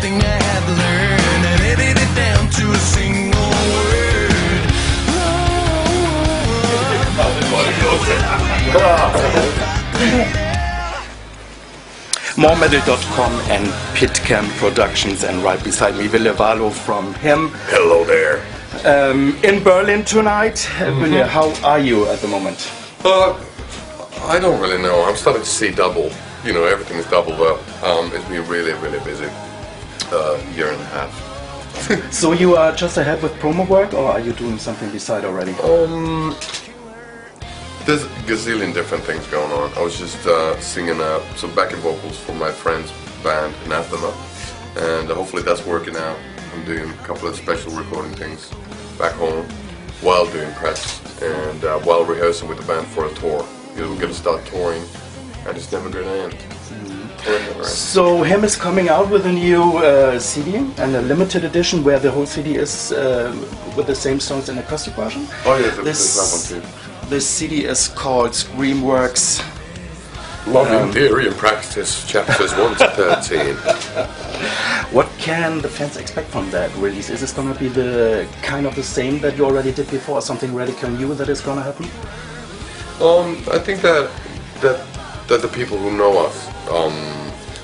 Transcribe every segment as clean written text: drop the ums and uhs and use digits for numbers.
everything I had learned and edited it down to a single word. Moremetal.com and Pitcamp Productions, and right beside me Ville Valo from him. Hello there. In Berlin tonight. Ville, how are you at the moment? I don't really know. I'm starting to see double. You know, everything is doubled up. It's been really, really busy. Year and a half. So you are just ahead with promo work, or are you doing something beside already? There's a gazillion different things going on. I was just singing some backing vocals for my friend's band, Anathema, and hopefully that's working out. I'm doing a couple of special recording things back home while doing press and while rehearsing with the band for a tour. We're gonna start touring, and it's never gonna end. So him is coming out with a new CD and a limited edition where the whole CD is with the same songs in acoustic version. Oh yeah, there's that one too. This CD is called Screamworks. Love in Theory and Practice, chapters 1 to 13. What can the fans expect from that release? Is this going to be the kind of the same that you already did before, or something radical new that is going to happen? I think that the people who know us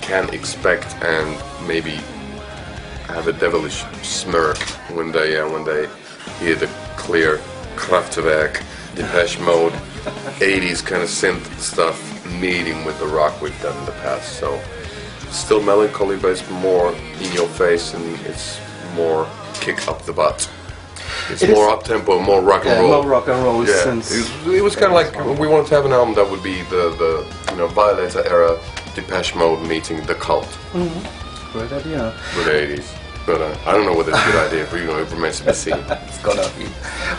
can expect and maybe have a devilish smirk when they hear the clear Kraftwerk, Depeche Mode, 80s kind of synth stuff meeting with the rock we've done in the past. So still melancholy, but it's more in your face and it's more kick up the butt. It's more up tempo, more rock and roll. More rock and roll. Yeah, it was kind of like we wanted to have an album that would be the Violator era Depeche Mode meeting the Cult. Great idea. With the 80s. But I don't know whether it's a good idea, but it remains to be seen. It's gonna be.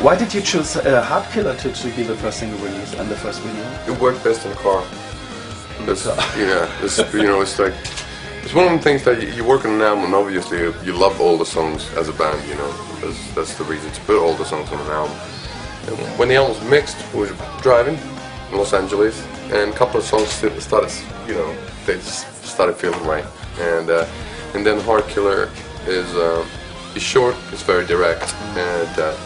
Why did you choose Heart Killer to be the first single release and the first video? It worked best in the car. It's like it's one of the things that you work on an album, and obviously you love all the songs as a band. That's the reason to put all the songs on an album. And when the album was mixed, we were driving in Los Angeles, and a couple of songs started, they just started feeling right, and then Heart Killer is short, it's very direct, and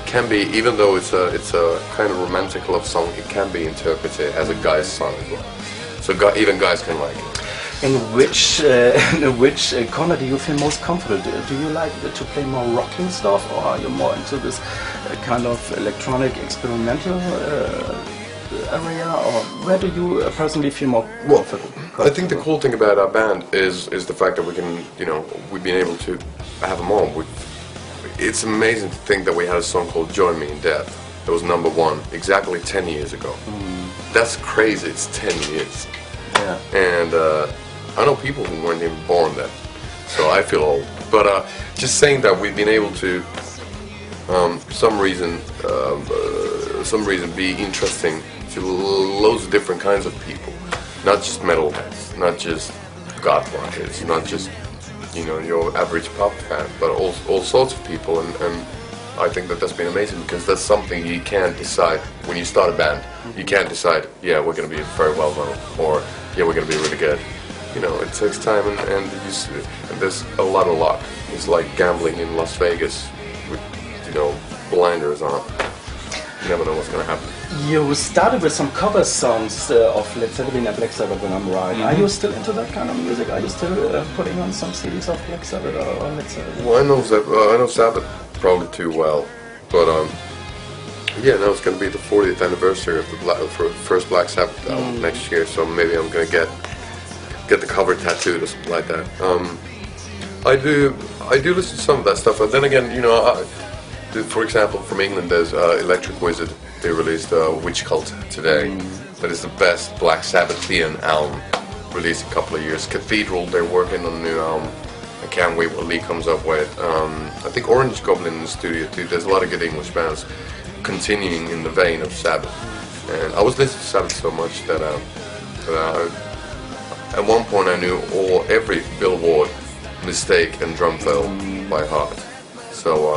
can be, even though it's a kind of romantic love song, it can be interpreted as a guy's song as well. So even guys can like it. In which corner do you feel most comfortable? Do you like to play more rocking stuff, or are you more into this kind of electronic experimental area, or where do you personally feel more comfortable? I think the cool thing about our band is the fact that we can, we've been able to have them all. It's amazing to think that we had a song called Join Me in Death. It was #1 exactly 10 years ago. That's crazy, it's 10 years. Yeah. And I know people who weren't even born then, so I feel old. But just saying that we've been able to, some reason be interesting to loads of different kinds of people. Not just metalheads, not just goth rockers, not just your average pop fan, but all sorts of people, and I think that's been amazing, because that's something you can't decide when you start a band. You can't decide, yeah, we're going to be very well known, or yeah, we're going to be really good. It takes time, and there's a lot of luck. It's like gambling in Las Vegas with blinders on. You never know what's going to happen. You started with some cover songs of Led Zeppelin and Black Sabbath, when I'm right. Are you still into that kind of music? Are you still putting on some CDs of Black Sabbath or Led Zeppelin? Well, I know Sabbath probably too well, but yeah, now it's going to be the 40th anniversary of the first Black Sabbath album next year, so maybe I'm going to get the cover tattooed or something like that. I do listen to some of that stuff, but then again, for example, from England, there's Electric Wizard. They released Witch Cult today. That is the best Black Sabbathian album released a couple of years. Cathedral, they're working on a new album. I can't wait what Lee comes up with. I think Orange Goblin in the studio too. There's a lot of good English bands continuing in the vein of Sabbath. And I was listening to Sabbath so much that at one point I knew every Bill Ward, Mistake, and Drum Fill by heart. So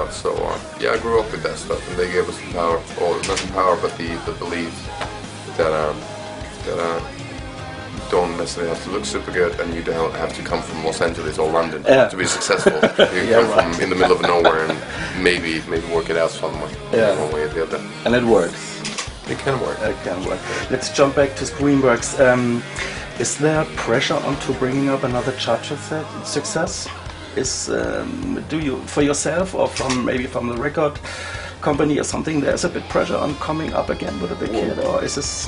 yeah, I grew up with that stuff, and they gave us the power, or not the power, but the belief that don't necessarily have to look super good, and you don't have to come from Los Angeles or London Yeah. to be successful. You Yeah, come right. from in the middle of nowhere and maybe work it out somewhere, Yeah. one way or the other. And it works. It can work. It can work. Let's jump back to Screenworks. Is there pressure onto bringing up another chart success? Do you, for yourself or from the record company or something, there's a bit pressure on coming up again with a big hit, or is this?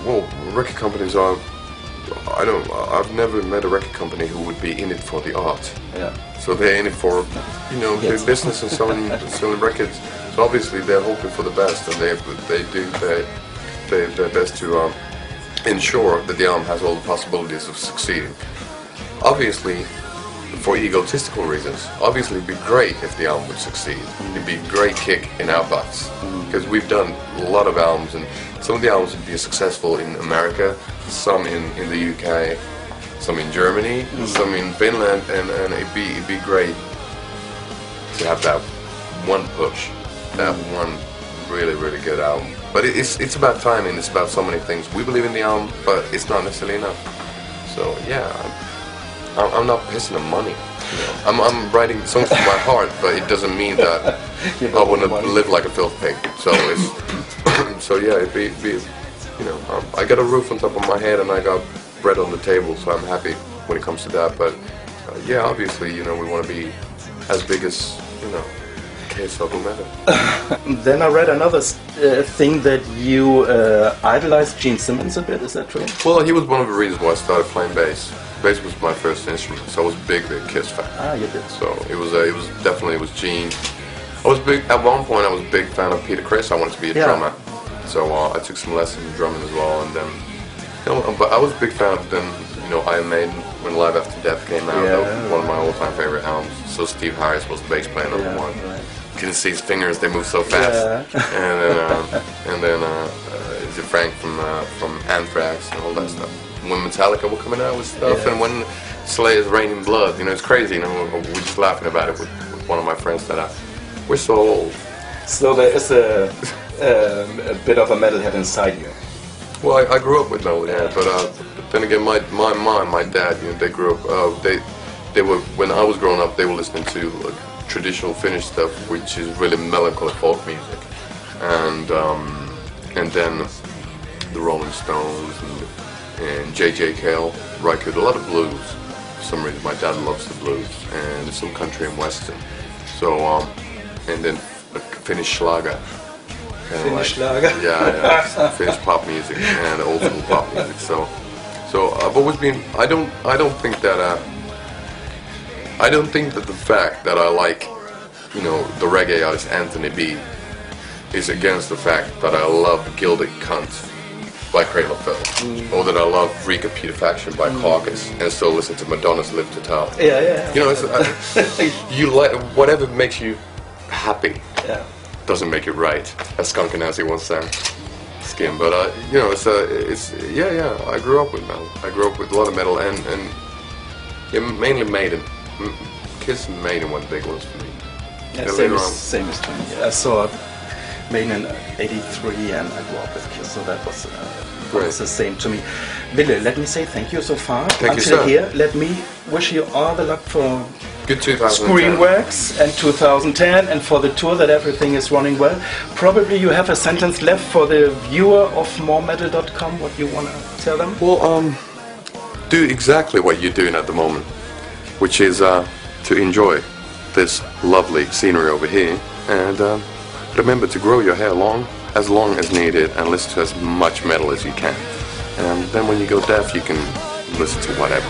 Well, record companies are. I've never met a record company who would be in it for the art. Yeah. So they're in it for, their Yes. business and selling records. So obviously they're hoping for the best, and they do their best to ensure that the album has all the possibilities of succeeding. Obviously, for egotistical reasons, obviously it'd be great if the album would succeed. It'd be a great kick in our butts, because we've done a lot of albums, and some of the albums would be successful in America, some in the UK, some in Germany, some in Finland, and it'd be great to have that one push, that one really, really good album. But it's about timing, it's about so many things. We believe in the album, but it's not necessarily enough. So yeah, I'm not pissing on money. I'm writing songs from my heart, but it doesn't mean that I want to live like a filth pig. So it's so yeah, it'd be I got a roof on top of my head and I got bread on the table, so I'm happy when it comes to that. But yeah, obviously, we want to be as big as Kiss or whomever. Then I read another thing that you idolized Gene Simmons a bit. Is that true? Well, he was one of the reasons why I started playing bass. Bass was my first instrument, so I was a big Kiss fan. Ah, you did. So it was definitely Gene. I was big at one point. I was a big fan of Peter Criss. I wanted to be a drummer, so I took some lessons in drumming as well. And then, but I was a big fan of them. Iron Maiden when Live After Death came out. That was one of my all-time favorite albums. So Steve Harris was the bass player number one. Right. Couldn't see his fingers; they moved so fast. And then is it Frank from Anthrax and all that stuff. When Metallica were coming out with stuff, and when Slayer's Rain in Blood, it's crazy. We're just laughing about it with one of my friends that we're so old. So there is a bit of a metalhead inside you. Well, I grew up with metal, but then again, my mom, my dad, they grew up. They were when I was growing up, they were listening to traditional Finnish stuff, which is really melancholy folk music, and then the Rolling Stones and J.J. Cale, Rykud, a lot of blues. For some reason, my dad loves the blues and some country and western. So and then Finnish Schlager. Finnish Schlager. Yeah, Finnish pop music and old school pop music. So I've always been. I don't think that the fact that I like, the reggae artist Anthony B is against the fact that I love Gilded Cunt by Cradle of Filth, or that I love Rika Putrefaction by Caucus, and still listen to Madonna's Live to Tell. Yeah. You like whatever makes you happy. Yeah. Doesn't make it right, as Skunk Anansi once sang. Skin, but I grew up with metal. I grew up with a lot of metal and mainly Maiden. Kiss and Maiden were the big ones for me. Yeah, Yeah, same as to me. I saw Maiden in '83 and I grew up with Kiss, so that was the same to me. Ville, let me say thank you so far. Thank you, until sir. here. Let me wish you all the luck for Good 2010. Screenworks and 2010, and for the tour, that everything is running well. Probably you have a sentence left for the viewer of moremetal.com, what you want to tell them? Well, do exactly what you're doing at the moment, which is to enjoy this lovely scenery over here, and remember to grow your hair long as needed, and listen to as much metal as you can. And then when you go deaf, you can listen to whatever.